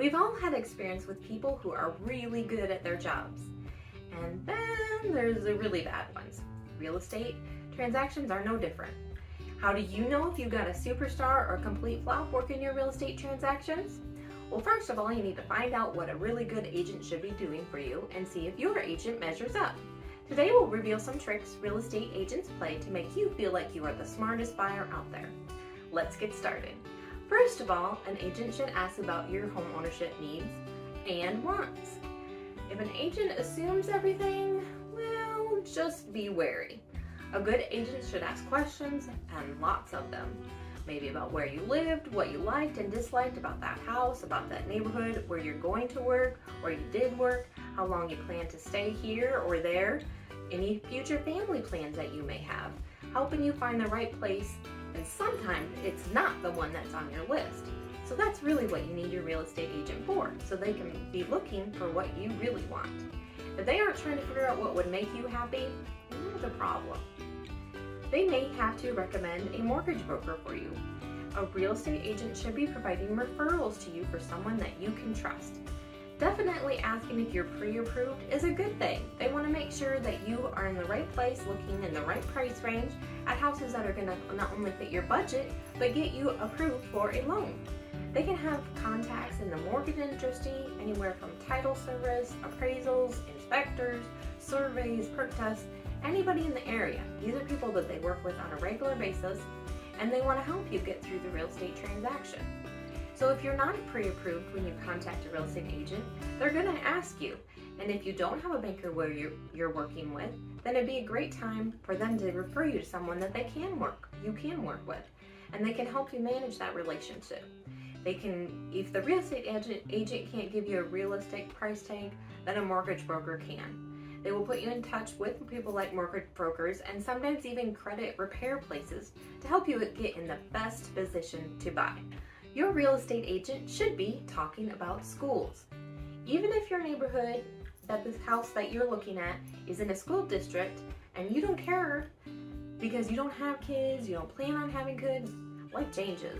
We've all had experience with people who are really good at their jobs. And then there's the really bad ones. Real estate transactions are no different. How do you know if you've got a superstar or complete flop working your real estate transactions? Well, first of all, you need to find out what a really good agent should be doing for you and see if your agent measures up. Today we'll reveal some tricks real estate agents play to make you feel like you are the smartest buyer out there. Let's get started. First of all, an agent should ask about your home ownership needs and wants. If an agent assumes everything, well, just be wary. A good agent should ask questions, and lots of them. Maybe about where you lived, what you liked and disliked about that house, about that neighborhood, where you're going to work, where you did work, how long you plan to stay here or there, any future family plans that you may have, helping you find the right place, and sometimes it's not the one that's on your list. So that's really what you need your real estate agent for, so they can be looking for what you really want. If they aren't trying to figure out what would make you happy, there's a problem. They may have to recommend a mortgage broker for you. A real estate agent should be providing referrals to you for someone that you can trust. Definitely asking if you're pre-approved is a good thing. They want to make sure that you are in the right place, looking in the right price range at houses that are going to not only fit your budget, but get you approved for a loan. They can have contacts in the mortgage industry, anywhere from title service, appraisals, inspectors, surveys, perk tests, anybody in the area. These are people that they work with on a regular basis, and they want to help you get through the real estate transaction. So if you're not pre-approved when you contact a real estate agent, they're going to ask you. And if you don't have a banker where you're working with, then it'd be a great time for them to refer you to someone that you can work with, and they can help you manage that relationship. They can, if the real estate agent can't give you a realistic price tag, then a mortgage broker can. They will put you in touch with people like mortgage brokers and sometimes even credit repair places to help you get in the best position to buy. Your real estate agent should be talking about schools. Even if your neighborhood, that this house that you're looking at is in a school district and you don't care because you don't have kids, you don't plan on having kids, life changes.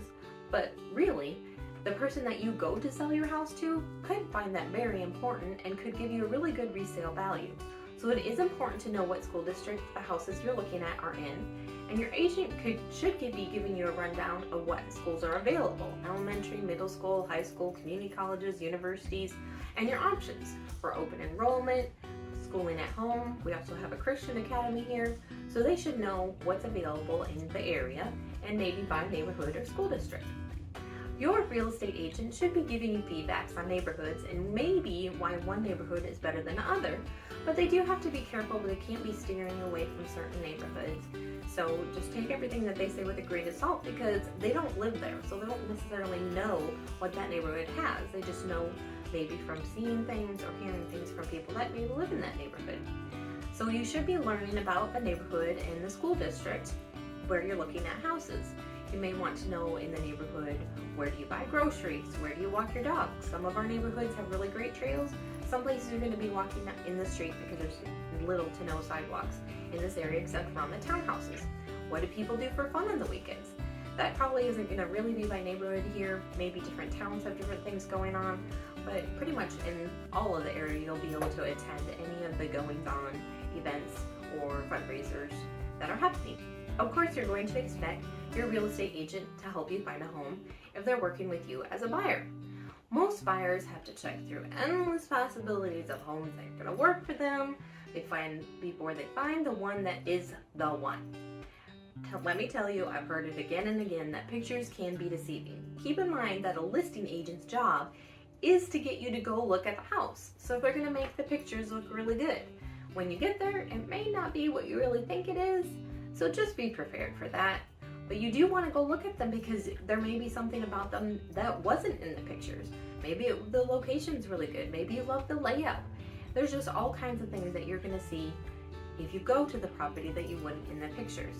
But really, the person that you go to sell your house to could find that very important and could give you a really good resale value. So it is important to know what school district the houses you're looking at are in, and your agent should be giving you a rundown of what schools are available: elementary, middle school, high school, community colleges, universities, and your options for open enrollment, schooling at home. We also have a Christian academy here, so they should know what's available in the area and maybe by neighborhood or school district. Your real estate agent should be giving you feedbacks on neighborhoods and maybe why one neighborhood is better than the other, but they do have to be careful. They can't be steering away from certain neighborhoods. So just take everything that they say with a grain of salt, because they don't live there, so they don't necessarily know what that neighborhood has. They just know maybe from seeing things or hearing things from people that maybe live in that neighborhood. So you should be learning about the neighborhood and the school district where you're looking at houses. You may want to know in the neighborhood, where do you buy groceries? Where do you walk your dog? Some of our neighborhoods have really great trails. Some places you're going to be walking in the street because there's little to no sidewalks in this area except around the townhouses. What do people do for fun on the weekends? That probably isn't going to really be by neighborhood here. Maybe different towns have different things going on, but pretty much in all of the area you'll be able to attend any of the goings on events or fundraisers that are happening. Of course, you're going to expect your real estate agent to help you find a home if they're working with you as a buyer. Most buyers have to check through endless possibilities of homes that are going to work for them before they find the one that is the one. Let me tell you, I've heard it again and again that pictures can be deceiving. Keep in mind that a listing agent's job is to get you to go look at the house, so they're going to make the pictures look really good. When you get there, it may not be what you really think it is, so just be prepared for that. But you do want to go look at them because there may be something about them that wasn't in the pictures. Maybe the location's really good. Maybe you love the layout. There's just all kinds of things that you're going to see if you go to the property that you wouldn't in the pictures.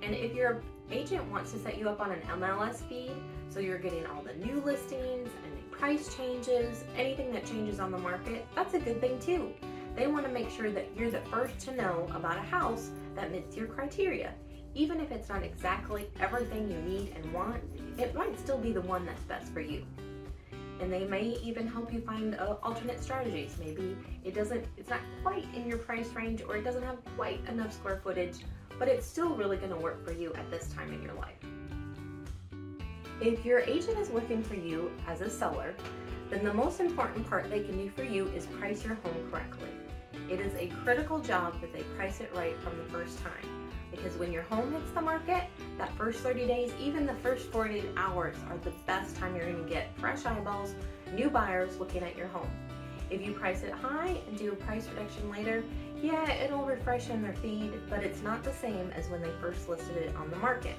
And if your agent wants to set you up on an MLS feed, so you're getting all the new listings, any price changes, anything that changes on the market, that's a good thing too. They want to make sure that you're the first to know about a house that meets your criteria. Even if it's not exactly everything you need and want, it might still be the one that's best for you. And they may even help you find alternate strategies. Maybe it's not quite in your price range, or it doesn't have quite enough square footage, but it's still really going to work for you at this time in your life. If your agent is working for you as a seller, then the most important part they can do for you is price your home correctly. It is a critical job that they price it right from the first time, because when your home hits the market, that first 30 days, even the first 48 hours are the best time you're going to get fresh eyeballs, new buyers looking at your home. If you price it high and do a price reduction later, yeah, it'll refresh in their feed, but it's not the same as when they first listed it on the market.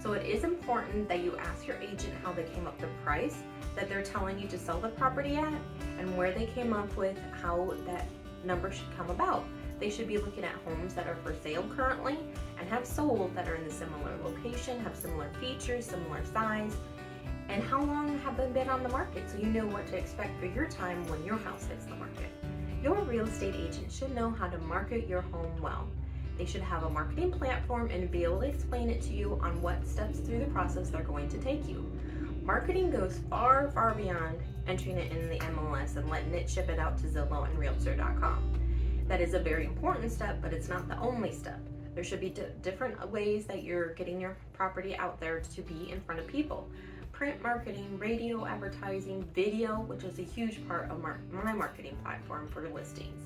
So it is important that you ask your agent how they came up with the price that they're telling you to sell the property at, and where they came up with how that number should come about. They should be looking at homes that are for sale currently and have sold that are in the similar location, have similar features, similar size, and how long have they been on the market, so you know what to expect for your time when your house hits the market. Your real estate agent should know how to market your home well. They should have a marketing platform and be able to explain it to you on what steps through the process they're going to take you. Marketing goes far, far beyond entering it in the MLS and letting it ship it out to Zillow and Realtor.com. That is a very important step, but it's not the only step. There should be different ways that you're getting your property out there to be in front of people. Print marketing, radio advertising, video, which is a huge part of my marketing platform for listings.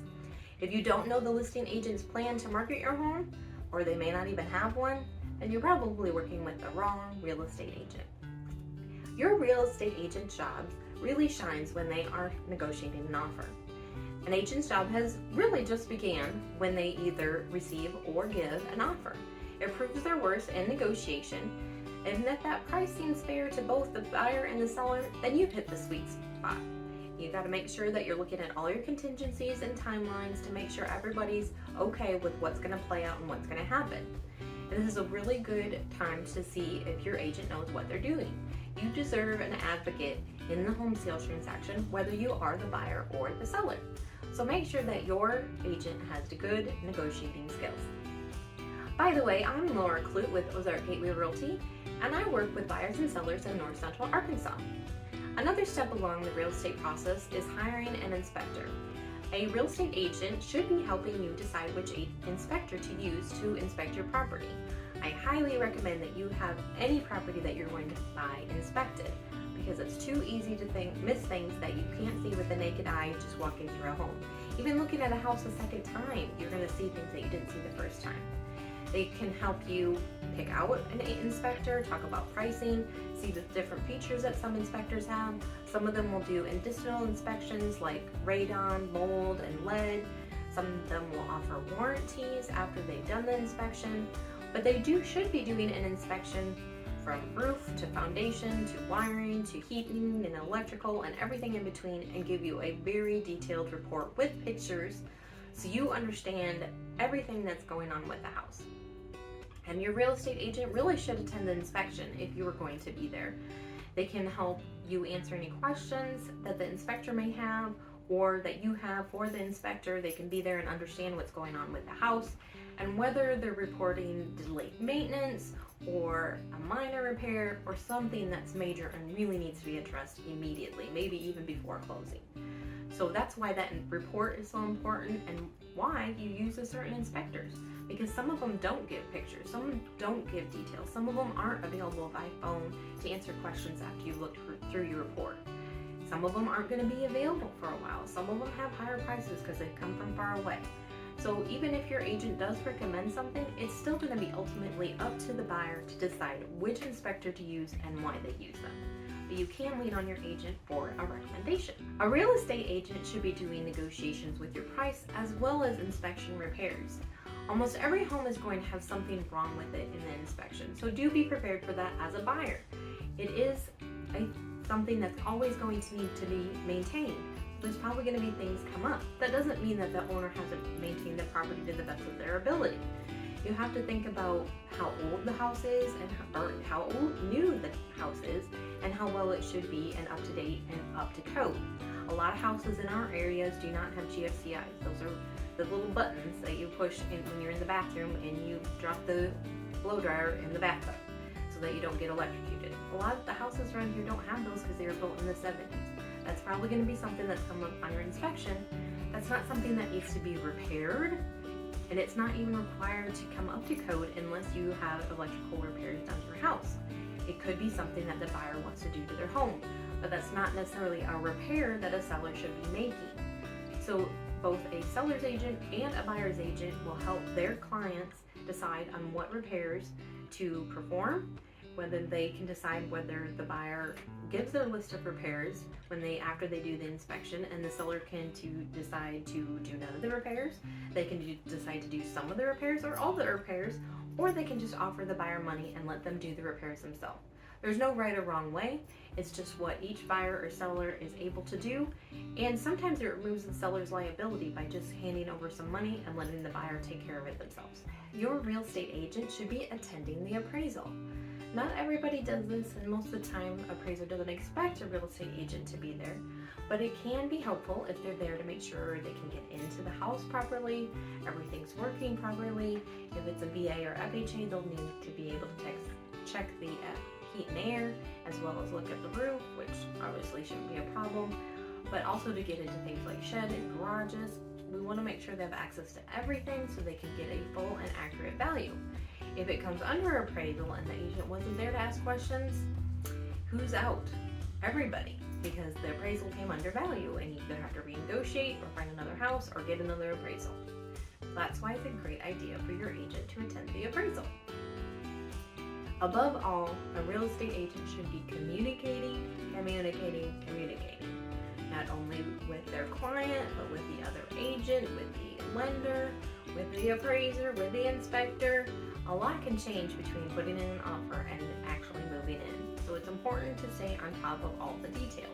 If you don't know the listing agent's plan to market your home, or they may not even have one, then you're probably working with the wrong real estate agent. Your real estate agent's job really shines when they are negotiating an offer. An agent's job has really just began when they either receive or give an offer. It proves their worth in negotiation, and if that price seems fair to both the buyer and the seller, then you've hit the sweet spot. You got to make sure that you're looking at all your contingencies and timelines to make sure everybody's okay with what's going to play out and what's going to happen. And this is a really good time to see if your agent knows what they're doing. You deserve an advocate in the home sales transaction, whether you are the buyer or the seller. So make sure that your agent has good negotiating skills. By the way, I'm Laura Clute with Ozark Gateway Realty, and I work with buyers and sellers in North Central Arkansas. Another step along the real estate process is hiring an inspector. A real estate agent should be helping you decide which inspector to use to inspect your property. I highly recommend that you have any property that you're going to buy inspected, because it's too easy to miss things that you can't see with the naked eye just walking through a home. Even looking at a house a second time, you're going to see things that you didn't see the first time. They can help you pick out an inspector, talk about pricing, see the different features that some inspectors have. Some of them will do additional inspections like radon, mold, and lead. Some of them will offer warranties after they've done the inspection, but they should be doing an inspection from roof to foundation to wiring to heating and electrical and everything in between, and give you a very detailed report with pictures so you understand everything that's going on with the house. And your real estate agent really should attend the inspection if you are going to be there. They can help you answer any questions that the inspector may have or that you have for the inspector. They can be there and understand what's going on with the house and whether they're reporting delayed maintenance or a minor repair or something that's major and really needs to be addressed immediately, maybe even before closing. So that's why that report is so important and why you use a certain inspectors, because some of them don't give pictures, some of them don't give details, some of them aren't available by phone to answer questions after you've looked through your report. Some of them aren't going to be available for a while. Some of them have higher prices because they've come from far away. So even if your agent does recommend something, it's still going to be ultimately up to the buyer to decide which inspector to use and why they use them. But you can lean on your agent for a recommendation. A real estate agent should be doing negotiations with your price as well as inspection repairs. Almost every home is going to have something wrong with it in the inspection, so do be prepared for that as a buyer. It is something that's always going to need to be maintained. There's probably going to be things come up. That doesn't mean that the owner hasn't maintained the property to the best of their ability. You have to think about how old the house is and how new the house is and how well it should be and up to date and up to code. A lot of houses in our areas do not have GFCIs. Those are the little buttons that you push in when you're in the bathroom and you drop the blow dryer in the bathtub so that you don't get electrocuted. A lot of the houses around here don't have those because they were built in the 70s. probably going to be something that's come up on your inspection. That's not something that needs to be repaired, and it's not even required to come up to code unless you have electrical repairs done to your house. It could be something that the buyer wants to do to their home, but that's not necessarily a repair that a seller should be making. So both a seller's agent and a buyer's agent will help their clients decide on what repairs to perform, whether they can decide whether the buyer gives their list of repairs after they do the inspection, and the seller can decide to do none of the repairs. They can decide to do some of the repairs or all the repairs, or they can just offer the buyer money and let them do the repairs themselves. There's no right or wrong way. It's just what each buyer or seller is able to do, and sometimes it removes the seller's liability by just handing over some money and letting the buyer take care of it themselves. Your real estate agent should be attending the appraisal. Not everybody does this, and most of the time appraiser doesn't expect a real estate agent to be there, but it can be helpful if they're there to make sure they can get into the house properly, everything's working properly. If it's a VA or FHA, they'll need to be able to check the heat and air, as well as look at the roof, which obviously shouldn't be a problem, but also to get into things like shed and garages. We want to make sure they have access to everything so they can get a full and accurate value. If it comes under appraisal and the agent wasn't there to ask questions, who's out? Everybody, because the appraisal came under value and you either have to renegotiate or find another house or get another appraisal. That's why it's a great idea for your agent to attend the appraisal. Above all, a real estate agent should be communicating, not only with their client, but with the other agent, with the lender, with the appraiser, with the inspector. A lot can change between putting in an offer and actually moving in, so it's important to stay on top of all the details.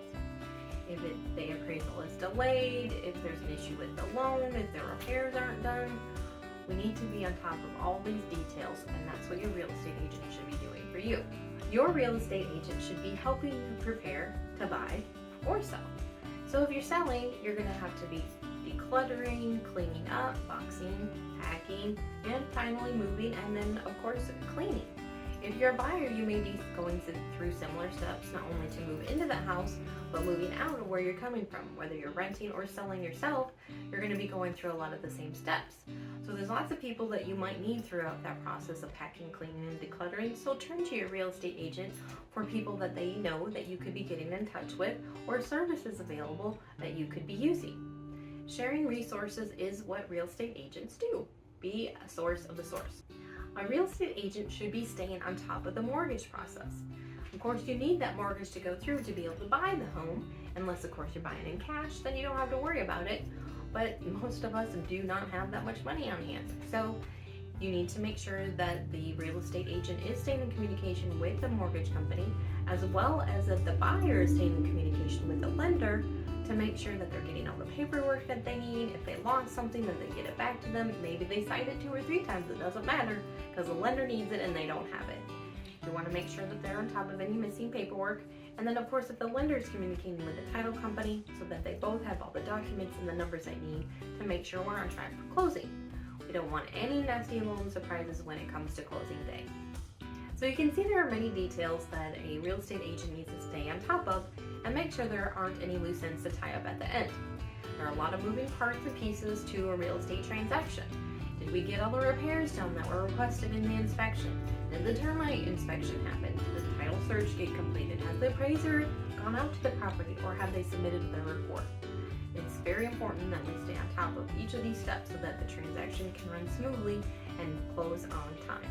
If the appraisal is delayed, if there's an issue with the loan, if the repairs aren't done, we need to be on top of all these details, and that's what your real estate agent should be doing for you. Your real estate agent should be helping you prepare to buy or sell. So if you're selling, you're going to have to be decluttering, cleaning up, boxing, packing, and finally moving, and then of course cleaning. If you're a buyer, you may be going through similar steps, not only to move into the house, but moving out of where you're coming from. Whether you're renting or selling yourself, you're going to be going through a lot of the same steps. So there's lots of people that you might need throughout that process of packing, cleaning, and decluttering. So turn to your real estate agent for people that they know that you could be getting in touch with, or services available that you could be using. Sharing resources is what real estate agents do. Be a source of the source. A real estate agent should be staying on top of the mortgage process. Of course, you need that mortgage to go through to be able to buy the home, unless of course you're buying in cash, then you don't have to worry about it. But most of us do not have that much money on hand. So you need to make sure that the real estate agent is staying in communication with the mortgage company, as well as that the buyer is staying in communication with the lender to make sure that they're getting all the paperwork that they need. If they lost something, then they get it back to them. Maybe they cite it 2 or 3 times, it doesn't matter, because the lender needs it and they don't have it. You want to make sure that they're on top of any missing paperwork. And then of course, if the lender is communicating with the title company, so that they both have all the documents and the numbers they need to make sure we're on track for closing. We don't want any nasty loan surprises when it comes to closing day. So you can see there are many details that a real estate agent needs to stay on top of and make sure there aren't any loose ends to tie up at the end. There are a lot of moving parts and pieces to a real estate transaction. Did we get all the repairs done that were requested in the inspection? Did the termite inspection happen? Did the title search get completed? Has the appraiser gone out to the property, or have they submitted their report? It's very important that we stay on top of each of these steps so that the transaction can run smoothly and close on time.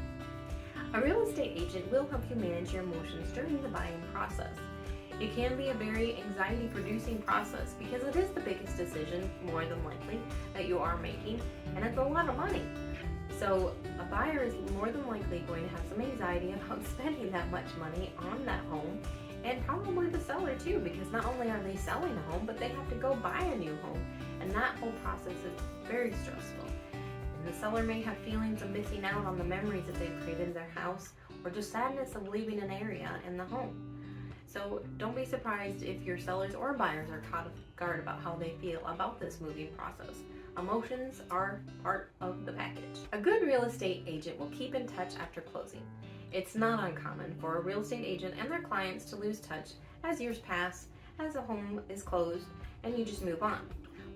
A real estate agent will help you manage your emotions during the buying process. It can be a very anxiety-producing process because it is the biggest decision, more than likely, that you are making, and it's a lot of money. So a buyer is more than likely going to have some anxiety about spending that much money on that home, and probably the seller too, because not only are they selling a home, but they have to go buy a new home, and that whole process is very stressful. And the seller may have feelings of missing out on the memories that they've created in their house, or just sadness of leaving an area in the home. So don't be surprised if your sellers or buyers are caught off guard about how they feel about this moving process. Emotions are part of the package. A good real estate agent will keep in touch after closing. It's not uncommon for a real estate agent and their clients to lose touch as years pass as a home is closed and you just move on.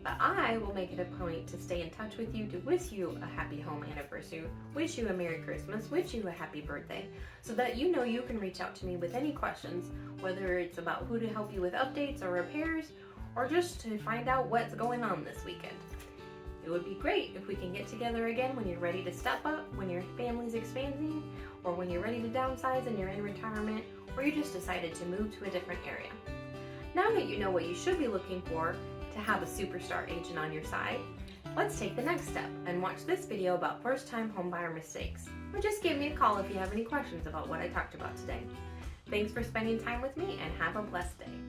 But I will make it a point to stay in touch with you, to wish you a happy home anniversary, wish you a Merry Christmas, wish you a happy birthday, so that you know you can reach out to me with any questions, whether it's about who to help you with updates or repairs, or just to find out what's going on this weekend. It would be great if we can get together again when you're ready to step up, when your family's expanding, or when you're ready to downsize and you're in retirement, or you just decided to move to a different area. Now that you know what you should be looking for to have a superstar agent on your side, let's take the next step and watch this video about first-time homebuyer mistakes. Or just give me a call if you have any questions about what I talked about today. Thanks for spending time with me and have a blessed day.